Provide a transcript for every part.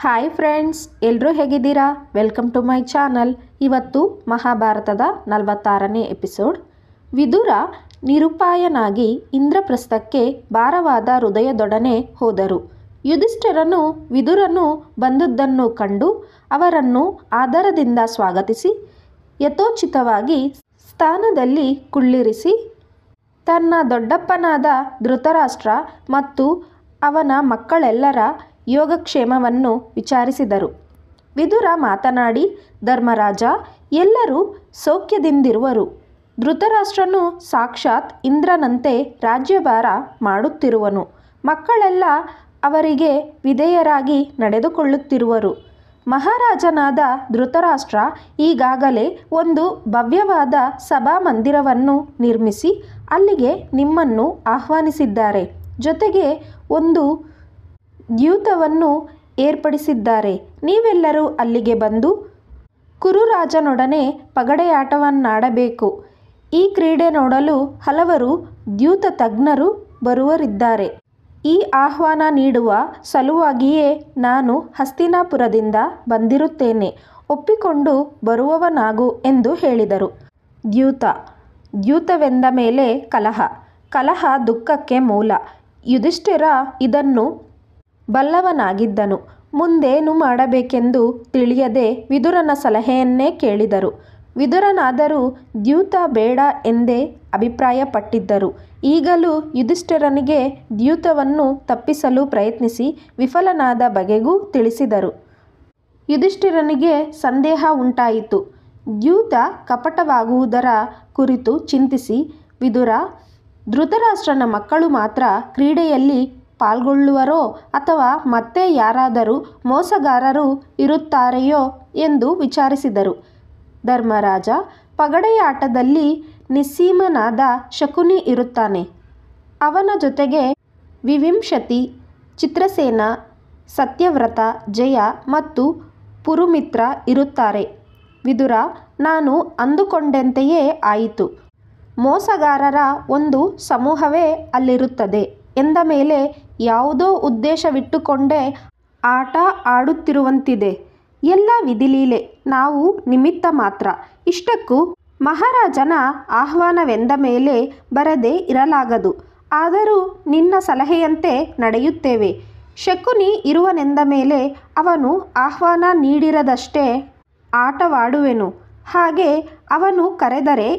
Hi friends, ಎಲ್ಲರೂ ಹೇಗಿದ್ದೀರಾ? Welcome to my channel. ಇವತ್ತು ಮಹಾಭಾರತದ 46ನೇ ಎಪಿಸೋಡ್. ವಿದುರ ನಿರುಪಾಯನಾಗಿ ಇಂದ್ರಪ್ರಸ್ಥಕ್ಕೆ ಭಾರವಾದ ಹೃದಯದೊಡನೆ ಹೋದರು. ಯುಧಿಷ್ಠಿರನು ವಿದುರನು ಬಂದುದನ್ನು ಕಂಡು ಅವರನ್ನು ಆದರದಿಂದ ಸ್ವಾಗತಿಸಿ ಯಥೋಚಿತವಾಗಿ ಸ್ಥಾನದಲ್ಲಿ ಕುಳ್ಳಿರಿಸಿ ತನ್ನ ದೊಡ್ಡಪ್ಪನಾದ ಧೃತರಾಷ್ಟ್ರ ಮತ್ತು ಅವನ ಮಕ್ಕಳೆಲ್ಲರ ಯೋಗಕ್ಷೇಮವನ್ನು ವಿಚಾರಿಸಿದರು. ವಿದುರ ಮಾತನಾಡಿ, ಧರ್ಮರಾಜ, ಎಲ್ಲರೂ ಸೌಖ್ಯದಿಂದಿರುವರು. ಧೃತರಾಷ್ಟ್ರನು ಸಾಕ್ಷಾತ್ ಇಂದ್ರನಂತೆ ರಾಜ್ಯಭಾರ ಮಾಡುತ್ತಿರುವನು. ಮಕ್ಕಳೆಲ್ಲ ಅವರಿಗೆ ವಿಧೇಯರಾಗಿ ನಡೆದುಕೊಳ್ಳುತ್ತಿರುವರು. ಮಹಾರಾಜನಾದ ಧೃತರಾಷ್ಟ್ರ ಈಗಾಗಲೇ ಒಂದು ಭವ್ಯವಾದ ಸಭಾಮಂದಿರವನ್ನು ನಿರ್ಮಿಸಿ ಅಲ್ಲಿಗೆ ನಿಮ್ಮನ್ನು ಆಹ್ವಾನಿಸಿದ್ದಾರೆ. ಜೊತೆಗೆ ಒಂದು ದ್ಯೂತವನ್ನು ಏರ್ಪಡಿಸಿದ್ದಾರೆ. ನೀವೆಲ್ಲರೂ ಅಲ್ಲಿಗೆ ಬಂದು ಕುರುರಾಜನೊಡನೆ ಪಗಡೆಯಾಟವನ್ನಾಡಬೇಕು. ಈ ಕ್ರೀಡೆ ನೋಡಲು ಹಲವರು ದ್ಯೂತ ತಜ್ಞರು ಬರುವರಿದ್ದಾರೆ. ಈ ಆಹ್ವಾನ ನೀಡುವ ಸಲುವಾಗಿಯೇ ನಾನು ಹಸ್ತಿನಾಪುರದಿಂದ ಬಂದಿರುತ್ತೇನೆ. ಒಪ್ಪಿಕೊಂಡು ಬರುವವನಾಗು ಎಂದು ಹೇಳಿದರು. ದ್ಯೂತವೆಂದ ಮೇಲೆ ಕಲಹ ದುಃಖಕ್ಕೆ ಮೂಲ. ಯುಧಿಷ್ಠಿರ ಇದನ್ನು ಬಲ್ಲವನಾಗಿದ್ದನು. ಮುಂದೇನು ಮಾಡಬೇಕೆಂದು ತಿಳಿಯದೆ ವಿದುರನ ಸಲಹೆಯನ್ನೇ ಕೇಳಿದರು. ವಿದುರನಾದರೂ ದ್ಯೂತ ಬೇಡ ಎಂದೇ ಅಭಿಪ್ರಾಯಪಟ್ಟಿದ್ದರು. ಈಗಲೂ ಯುಧಿಷ್ಠಿರನಿಗೆ ದ್ಯೂತವನ್ನು ತಪ್ಪಿಸಲು ಪ್ರಯತ್ನಿಸಿ ವಿಫಲನಾದ ಬಗೆಗೂ ತಿಳಿಸಿದರು. ಯುಧಿಷ್ಠಿರನಿಗೆ ಸಂದೇಹ ಉಂಟಾಯಿತು. ದ್ಯೂತ ಕಪಟವಾಗುವುದರ ಕುರಿತು ಚಿಂತಿಸಿ, ವಿದುರ, ಧೃತರಾಷ್ಟ್ರನ ಮಕ್ಕಳು ಮಾತ್ರ ಕ್ರೀಡೆಯಲ್ಲಿ ಪಾಲ್ಗೊಳ್ಳುವರೋ ಅಥವಾ ಮತ್ತೆ ಯಾರಾದರೂ ಮೋಸಗಾರರು ಇರುತ್ತಾರೆಯೋ ಎಂದು ವಿಚಾರಿಸಿದರು. ಧರ್ಮರಾಜ, ಪಗಡೆಯಾಟದಲ್ಲಿ ನಿಸ್ಸೀಮನಾದ ಶಕುನಿ ಇರುತ್ತಾನೆ. ಅವನ ಜೊತೆಗೆ ವಿವಿಂಶತಿ, ಚಿತ್ರಸೇನ, ಸತ್ಯವ್ರತ, ಜಯ ಮತ್ತು ಪುರುಮಿತ್ರ ಇರುತ್ತಾರೆ. ವಿದುರ, ನಾನು ಅಂದುಕೊಂಡಂತೆಯೇ ಆಯಿತು. ಮೋಸಗಾರರ ಒಂದು ಸಮೂಹವೇ ಅಲ್ಲಿರುತ್ತದೆ ಎಂದ ಮೇಲೆ ಯಾವುದೋ ಉದ್ದೇಶವಿಟ್ಟುಕೊಂಡೇ ಆಟ ಆಡುತ್ತಿರುವಂತಿದೆ. ಎಲ್ಲ ವಿಧಿಲೀಲೆ, ನಾವು ನಿಮಿತ್ತ ಮಾತ್ರ. ಇಷ್ಟಕ್ಕೂ ಮಹಾರಾಜನ ಆಹ್ವಾನವೆಂದ ಮೇಲೆ ಬರದೇ ಇರಲಾಗದು. ಆದರೂ ನಿನ್ನ ಸಲಹೆಯಂತೆ ನಡೆಯುತ್ತೇವೆ. ಶಕುನಿ ಇರುವನೆಂದ ಮೇಲೆ ಅವನು ಆಹ್ವಾನ ನೀಡಿರದಷ್ಟೇ ಆಟವಾಡುವೆನು. ಹಾಗೆ ಅವನು ಕರೆದರೆ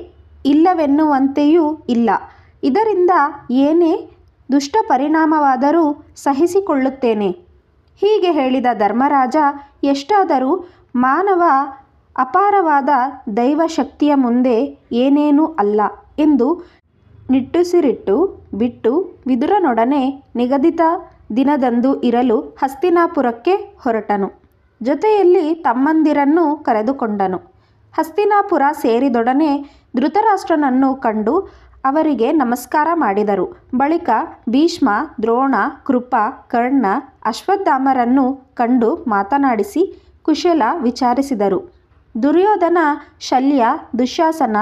ಇಲ್ಲವೆನ್ನುವಂತೆಯೂ ಇಲ್ಲ. ಇದರಿಂದ ಏನೇ ದುಷ್ಟ ಪರಿಣಾಮವಾದರೂ ಸಹಿಸಿಕೊಳ್ಳುತ್ತೇನೆ. ಹೀಗೆ ಹೇಳಿದ ಧರ್ಮರಾಜ, ಎಷ್ಟಾದರೂ ಮಾನವ ಅಪಾರವಾದ ದೈವಶಕ್ತಿಯ ಮುಂದೆ ಏನೇನೂ ಅಲ್ಲ ಎಂದು ನಿಟ್ಟುಸಿರಿಟ್ಟು ಬಿಟ್ಟು ವಿದುರನೊಡನೆ ನಿಗದಿತ ದಿನದಂದು ಇರಲು ಹಸ್ತಿನಾಪುರಕ್ಕೆ ಹೊರಟನು. ಜೊತೆಯಲ್ಲಿ ತಮ್ಮಂದಿರನ್ನು ಕರೆದುಕೊಂಡನು. ಹಸ್ತಿನಾಪುರ ಸೇರಿದೊಡನೆ ಧೃತರಾಷ್ಟ್ರನನ್ನು ಕಂಡು ಅವರಿಗೆ ನಮಸ್ಕಾರ ಮಾಡಿದರು. ಬಳಿಕ ಭೀಷ್ಮ, ದ್ರೋಣ, ಕೃಪ, ಕರ್ಣ, ಅಶ್ವತ್ಥಾಮರನ್ನು ಕಂಡು ಮಾತನಾಡಿಸಿ ಕುಶಲ ವಿಚಾರಿಸಿದರು. ದುರ್ಯೋಧನ, ಶಲ್ಯ, ದುಶ್ಯಾಸನ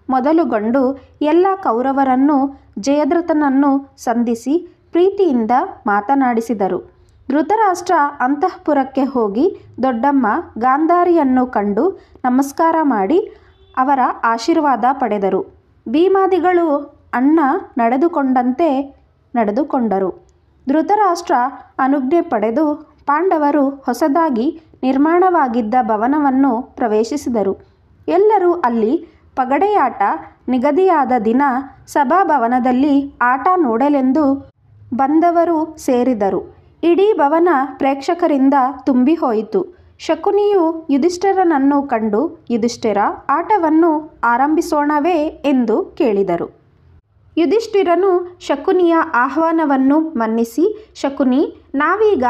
ಮೊದಲುಗೊಂಡು ಎಲ್ಲ ಕೌರವರನ್ನು, ಜಯದ್ರಥನನ್ನು ಸಂಧಿಸಿ ಪ್ರೀತಿಯಿಂದ ಮಾತನಾಡಿಸಿದರು. ಧೃತರಾಷ್ಟ್ರ ಅಂತಃಪುರಕ್ಕೆ ಹೋಗಿ ದೊಡ್ಡಮ್ಮ ಗಾಂಧಾರಿಯನ್ನು ಕಂಡು ನಮಸ್ಕಾರ ಮಾಡಿ ಅವರ ಆಶೀರ್ವಾದ ಪಡೆದರು. ಭೀಮಾದಿಗಳು ಅಣ್ಣ ನಡೆದುಕೊಂಡಂತೆ ನಡೆದುಕೊಂಡರು. ಧೃತರಾಷ್ಟ್ರ ಅನುಜ್ಞೆ ಪಡೆದು ಪಾಂಡವರು ಹೊಸದಾಗಿ ನಿರ್ಮಾಣವಾಗಿದ್ದ ಭವನವನ್ನು ಪ್ರವೇಶಿಸಿದರು. ಎಲ್ಲರೂ ಅಲ್ಲಿ ಪಗಡೆಯಾಟ ನಿಗದಿಯಾದ ದಿನ ಸಭಾಭವನದಲ್ಲಿ ಆಟ ನೋಡಲೆಂದು ಬಂದವರು ಸೇರಿದರು. ಇಡೀ ಭವನ ಪ್ರೇಕ್ಷಕರಿಂದ ತುಂಬಿ ಹೋಯಿತು. ಶಕುನಿಯು ಯುಧಿಷ್ಠಿರನನ್ನು ಕಂಡು, ಯುಧಿಷ್ಠಿರ, ಆಟವನ್ನು ಆರಂಭಿಸೋಣವೇ ಎಂದು ಕೇಳಿದರು. ಯುಧಿಷ್ಠಿರನು ಶಕುನಿಯ ಆಹ್ವಾನವನ್ನು ಮನ್ನಿಸಿ, ಶಕುನಿ, ನಾವೀಗ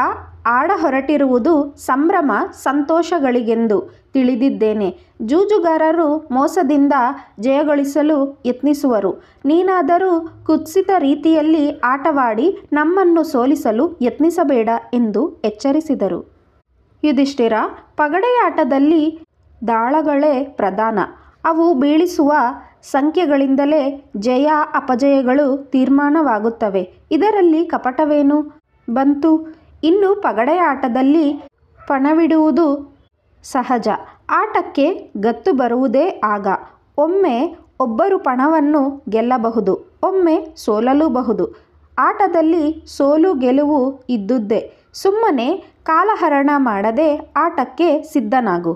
ಆಡ ಹೊರಟಿರುವುದು ಸಂಭ್ರಮ ಸಂತೋಷಗಳಿಗೆಂದು ತಿಳಿದಿದ್ದೇನೆ. ಜೂಜುಗಾರರು ಮೋಸದಿಂದ ಜಯಗಳಿಸಲು ಯತ್ನಿಸುವರು. ನೀನಾದರೂ ಕುತ್ಸಿತ ರೀತಿಯಲ್ಲಿ ಆಟವಾಡಿ ನಮ್ಮನ್ನು ಸೋಲಿಸಲು ಯತ್ನಿಸಬೇಡ ಎಂದು ಎಚ್ಚರಿಸಿದರು. ಯುಧಿಷ್ಠಿರ, ಪಗಡೆಯಾಟದಲ್ಲಿ ದಾಳಗಳೇ ಪ್ರಧಾನ. ಅವು ಬೀಳಿಸುವ ಸಂಖ್ಯೆಗಳಿಂದಲೇ ಜಯ ಅಪಜಯಗಳು ತೀರ್ಮಾನವಾಗುತ್ತವೆ. ಇದರಲ್ಲಿ ಕಪಟವೇನು ಬಂತು? ಇನ್ನು ಪಗಡೆಯಾಟದಲ್ಲಿ ಪಣವಿಡುವುದು ಸಹಜ. ಆಟಕ್ಕೆ ಗತ್ತು ಬರುವುದೇ ಆಗ. ಒಮ್ಮೆ ಒಬ್ಬರು ಪಣವನ್ನು ಗೆಲ್ಲಬಹುದು, ಒಮ್ಮೆ ಸೋಲಲೂಬಹುದು. ಆಟದಲ್ಲಿ ಸೋಲು ಗೆಲುವು ಇದ್ದುದೇ. ಸುಮ್ಮನೆ ಕಾಲಹರಣ ಮಾಡದೆ ಆಟಕ್ಕೆ ಸಿದ್ಧನಾಗು.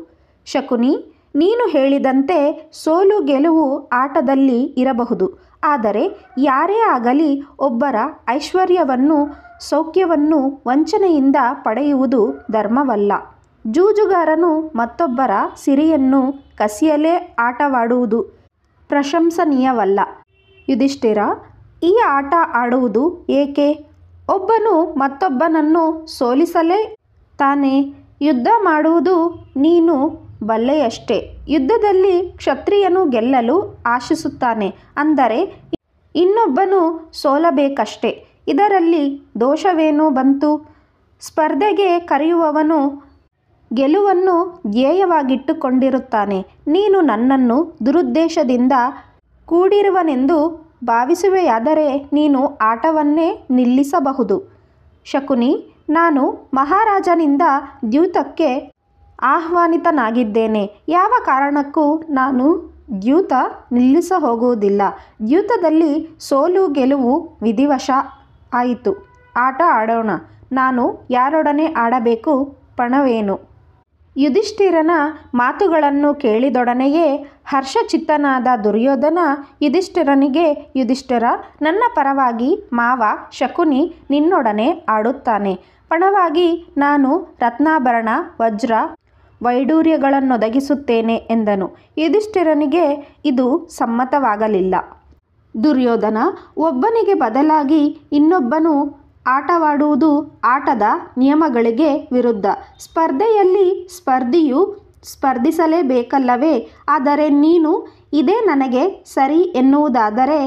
ಶಕುನಿ, ನೀನು ಹೇಳಿದಂತೆ ಸೋಲು ಗೆಲುವು ಆಟದಲ್ಲಿ ಇರಬಹುದು. ಆದರೆ ಯಾರೇ ಆಗಲಿ ಒಬ್ಬರ ಐಶ್ವರ್ಯವನ್ನು ಸೌಖ್ಯವನ್ನು ವಂಚನೆಯಿಂದ ಪಡೆಯುವುದು ಧರ್ಮವಲ್ಲ. ಜೂಜುಗಾರನು ಮತ್ತೊಬ್ಬರ ಸಿರಿಯನ್ನು ಕಸಿಯಲೇ ಆಟವಾಡುವುದು ಪ್ರಶಂಸನೀಯವಲ್ಲ. ಯುಧಿಷ್ಠಿರ, ಈ ಆಟ ಆಡುವುದು ಏಕೆ? ಒಬ್ಬನು ಮತ್ತೊಬ್ಬನನ್ನು ಸೋಲಿಸಲೇ ತಾನೇ. ಯುದ್ಧ ಮಾಡುವುದು ನೀನು ಬಲ್ಲೆಯಷ್ಟೇ. ಯುದ್ಧದಲ್ಲಿ ಕ್ಷತ್ರಿಯನು ಗೆಲ್ಲಲು ಆಶಿಸುತ್ತಾನೆ ಅಂದರೆ ಇನ್ನೊಬ್ಬನು ಸೋಲಬೇಕಷ್ಟೆ. ಇದರಲ್ಲಿ ದೋಷವೇನು ಬಂತು? ಸ್ಪರ್ಧೆಗೆ ಕರೆಯುವವನು ಗೆಲುವನ್ನು ಧ್ಯೇಯವಾಗಿಟ್ಟುಕೊಂಡಿರುತ್ತಾನೆ. ನೀನು ನನ್ನನ್ನು ದುರುದ್ದೇಶದಿಂದ ಕೂಡಿರುವನೆಂದು ಭಾವಿಸುವೆಯಾದರೆ ನೀನು ಆಟವನ್ನೇ ನಿಲ್ಲಿಸಬಹುದು. ಶಕುನಿ, ನಾನು ಮಹಾರಾಜನಿಂದ ದ್ಯೂತಕ್ಕೆ ಆಹ್ವಾನಿತನಾಗಿದ್ದೇನೆ. ಯಾವ ಕಾರಣಕ್ಕೂ ನಾನು ದ್ಯೂತ ನಿಲ್ಲಿಸಹೋಗುವುದಿಲ್ಲ. ದ್ಯೂತದಲ್ಲಿ ಸೋಲು ಗೆಲುವು ವಿಧಿವಶ ಆಯಿತು. ಆಟ ಆಡೋಣ. ನಾನು ಯಾರೊಡನೆ ಆಡಬೇಕು? ಪಣವೇನು? ಯುಧಿಷ್ಠಿರನ ಮಾತುಗಳನ್ನು ಕೇಳಿದೊಡನೆಯೇ ಹರ್ಷಚಿತ್ತನಾದ ದುರ್ಯೋಧನ ಯುಧಿಷ್ಠಿರನಿಗೆ, ಯುಧಿಷ್ಠಿರ, ನನ್ನ ಪರವಾಗಿ ಮಾವ ಶಕುನಿ ನಿನ್ನೊಡನೆ ಆಡುತ್ತಾನೆ. ಪಣವಾಗಿ ನಾನು ರತ್ನಾಭರಣ, ವಜ್ರ, ವೈಡೂರ್ಯಗಳನ್ನೊದಗಿಸುತ್ತೇನೆ ಎಂದನು. ಯುಧಿಷ್ಠಿರನಿಗೆ ಇದು ಸಮ್ಮತವಾಗಲಿಲ್ಲ. ದುರ್ಯೋಧನ, ಒಬ್ಬನಿಗೆ ಬದಲಾಗಿ ಇನ್ನೊಬ್ಬನು ಆಟವಾಡುವುದು ಆಟದ ನಿಯಮಗಳಿಗೆ ವಿರುದ್ಧ. ಸ್ಪರ್ಧೆಯಲ್ಲಿ ಸ್ಪರ್ಧಿಯು ಸ್ಪರ್ಧಿಸಲೇಬೇಕಲ್ಲವೇ? ಆದರೆ ನೀನು ಇದೇ ನನಗೆ ಸರಿ ಎನ್ನುವುದಾದರೆ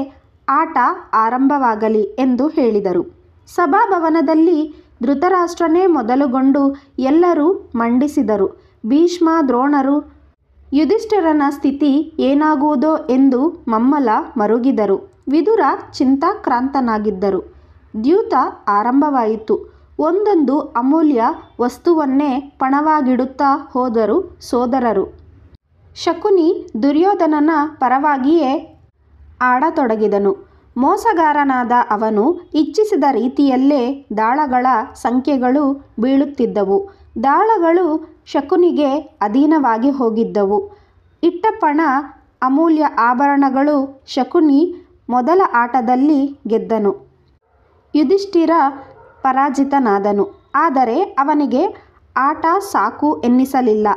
ಆಟ ಆರಂಭವಾಗಲಿ ಎಂದು ಹೇಳಿದರು. ಸಭಾಭವನದಲ್ಲಿ ಧೃತರಾಷ್ಟ್ರನೇ ಮೊದಲುಗೊಂಡು ಎಲ್ಲರೂ ಮಂಡಿಸಿದರು. ಭೀಷ್ಮ, ದ್ರೋಣರು ಯುಧಿಷ್ಠಿರನ ಸ್ಥಿತಿ ಏನಾಗುವುದೋ ಎಂದು ಮಮ್ಮಲ ಮರುಗಿದರು. ವಿದುರ ಚಿಂತಾಕ್ರಾಂತನಾಗಿದ್ದರು. ದ್ಯೂತ ಆರಂಭವಾಯಿತು. ಒಂದೊಂದು ಅಮೂಲ್ಯ ವಸ್ತುವನ್ನೇ ಪಣವಾಗಿಡುತ್ತಾ ಹೋದರು ಸೋದರರು. ಶಕುನಿ ದುರ್ಯೋಧನನ ಪರವಾಗಿಯೇ ಆಡತೊಡಗಿದನು. ಮೋಸಗಾರನಾದ ಅವನು ಇಚ್ಛಿಸಿದ ರೀತಿಯಲ್ಲೇ ದಾಳಗಳ ಸಂಖ್ಯೆಗಳು ಬೀಳುತ್ತಿದ್ದವು. ದಾಳಗಳು ಶಕುನಿಗೆ ಅಧೀನವಾಗಿ ಹೋಗಿದ್ದವು. ಇಟ್ಟ ಪಣ, ಅಮೂಲ್ಯ ಆಭರಣಗಳು. ಶಕುನಿ ಮೊದಲ ಆಟದಲ್ಲಿ ಗೆದ್ದನು. ಯುಧಿಷ್ಠಿರ ಪರಾಜಿತನಾದನು. ಆದರೆ ಅವನಿಗೆ ಆಟ ಸಾಕು ಎನ್ನಿಸಲಿಲ್ಲ.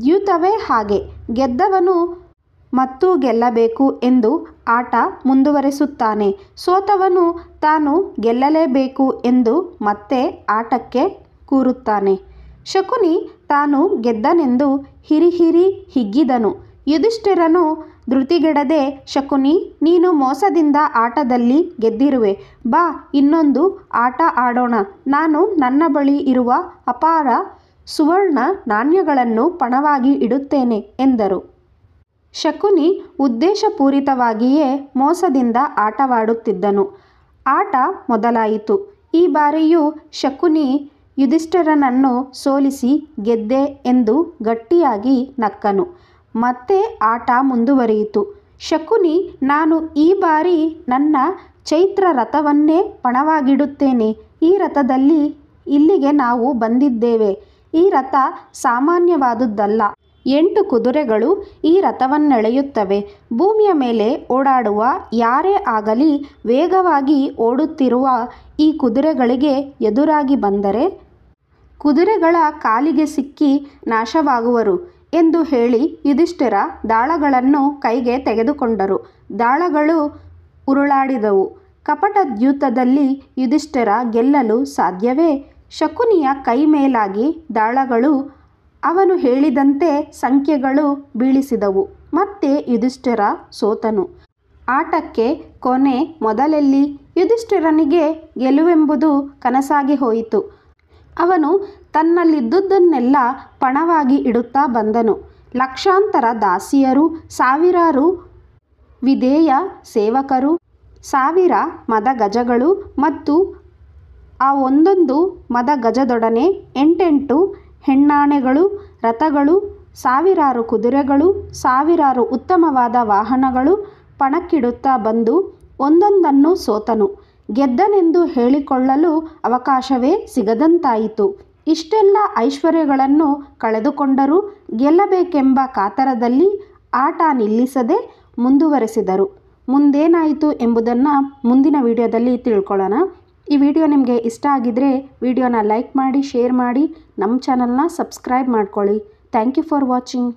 ದ್ಯೂತವೇ ಹಾಗೆ. ಗೆದ್ದವನು ಮತ್ತೂ ಗೆಲ್ಲಬೇಕು ಎಂದು ಆಟ ಮುಂದುವರೆಸುತ್ತಾನೆ. ಸೋತವನು ತಾನು ಗೆಲ್ಲಲೇಬೇಕು ಎಂದು ಮತ್ತೆ ಆಟಕ್ಕೆ ಕೂರುತ್ತಾನೆ. ಶಕುನಿ ತಾನು ಗೆದ್ದನೆಂದು ಹಿರಿಹಿರಿ ಹಿಗ್ಗಿದನು. ಯುಧಿಷ್ಠಿರನು ಧೃತಿಗೆಡದೆ, ಶಕುನಿ, ನೀನು ಮೋಸದಿಂದ ಆಟದಲ್ಲಿ ಗೆದ್ದಿರುವೆ. ಬಾ, ಇನ್ನೊಂದು ಆಟ ಆಡೋಣ. ನಾನು ನನ್ನ ಬಳಿ ಇರುವ ಅಪಾರ ಸುವರ್ಣ ನಾಣ್ಯಗಳನ್ನು ಪಣವಾಗಿ ಇಡುತ್ತೇನೆ ಎಂದರು. ಶಕುನಿ ಉದ್ದೇಶಪೂರಿತವಾಗಿಯೇ ಮೋಸದಿಂದ ಆಟವಾಡುತ್ತಿದ್ದನು. ಆಟ ಮೊದಲಾಯಿತು. ಈ ಬಾರಿಯೂ ಶಕುನಿ ಯುಧಿಷ್ಠಿರನನ್ನು ಸೋಲಿಸಿ ಗೆದ್ದೆ ಎಂದು ಗಟ್ಟಿಯಾಗಿ ನಕ್ಕನು. ಮತ್ತೆ ಆಟ ಮುಂದುವರಿಯಿತು. ಶಕುನಿ, ನಾನು ಈ ಬಾರಿ ನನ್ನ ಚೈತ್ರ ರಥವನ್ನೇ ಪಣವಾಗಿಡುತ್ತೇನೆ. ಈ ರಥದಲ್ಲಿ ಇಲ್ಲಿಗೆ ನಾವು ಬಂದಿದ್ದೇವೆ. ಈ ರಥ ಸಾಮಾನ್ಯವಾದುದಲ್ಲ. 8 ಕುದುರೆಗಳು ಈ ರಥವನ್ನೆಳೆಯುತ್ತವೆ. ಭೂಮಿಯ ಮೇಲೆ ಓಡಾಡುವ ಯಾರೇ ಆಗಲಿ ವೇಗವಾಗಿ ಓಡುತ್ತಿರುವ ಈ ಕುದುರೆಗಳಿಗೆ ಎದುರಾಗಿ ಬಂದರೆ ಕುದುರೆಗಳ ಕಾಲಿಗೆ ಸಿಕ್ಕಿ ನಾಶವಾಗುವರು ಎಂದು ಹೇಳಿ ಯುಧಿಷ್ಠಿರ ದಾಳಗಳನ್ನು ಕೈಗೆ ತೆಗೆದುಕೊಂಡರು. ದಾಳಗಳು ಉರುಳಾಡಿದವು. ಕಪಟ ದ್ಯೂತದಲ್ಲಿ ಯುಧಿಷ್ಠಿರ ಗೆಲ್ಲಲು ಸಾಧ್ಯವೇ? ಶಕುನಿಯ ಕೈ ಮೇಲಾಗಿ ದಾಳಗಳು ಅವನು ಹೇಳಿದಂತೆ ಸಂಖ್ಯೆಗಳು ಬೀಳಿಸಿದವು. ಮತ್ತೆ ಯುಧಿಷ್ಠಿರ ಸೋತನು. ಆಟಕ್ಕೆ ಕೊನೆ ಮೊದಲೆಲ್ಲಿ? ಯುಧಿಷ್ಠಿರನಿಗೆ ಗೆಲುವೆಂಬುದು ಕನಸಾಗಿ ಹೋಯಿತು. ಅವನು ತನ್ನಲ್ಲಿದ್ದುದನ್ನೆಲ್ಲ ಪಣವಾಗಿ ಇಡುತ್ತಾ ಬಂದನು. ಲಕ್ಷಾಂತರ ದಾಸಿಯರು, ಸಾವಿರಾರು ವಿಧೇಯ ಸೇವಕರು, 1000 ಮದಗಜಗಳು ಮತ್ತು ಆ ಒಂದೊಂದು ಮದಗಜದೊಡನೆ 8 8 ಹೆಣ್ಣಾನೆಗಳು, ರಥಗಳು, ಸಾವಿರಾರು ಕುದುರೆಗಳು, ಸಾವಿರಾರು ಉತ್ತಮವಾದ ವಾಹನಗಳು ಪಣಕ್ಕಿಡುತ್ತಾ ಬಂದು ಒಂದೊಂದನ್ನು ಸೋತನು. ಗೆದ್ದನೆಂದು ಹೇಳಿಕೊಳ್ಳಲು ಅವಕಾಶವೇ ಸಿಗದಂತಾಯಿತು. ಇಷ್ಟೆಲ್ಲ ಐಶ್ವರ್ಯಗಳನ್ನು ಕಳೆದುಕೊಂಡರೂ ಗೆಲ್ಲಬೇಕೆಂಬ ಕಾತರದಲ್ಲಿ ಆಟ ನಿಲ್ಲಿಸದೆ ಮುಂದುವರೆಸಿದರು. ಮುಂದೇನಾಯಿತು ಎಂಬುದನ್ನು ಮುಂದಿನ ವಿಡಿಯೋದಲ್ಲಿ ತಿಳ್ಕೊಳ್ಳೋಣ. ಈ ವಿಡಿಯೋ ನಿಮಗೆ ಇಷ್ಟ ಆಗಿದ್ದರೆ ವಿಡಿಯೋನ ಲೈಕ್ ಮಾಡಿ, ಶೇರ್ ಮಾಡಿ, ನಮ್ಮ ಚಾನಲ್ನ ಸಬ್ಸ್ಕ್ರೈಬ್ ಮಾಡ್ಕೊಳ್ಳಿ. Thank you for watching.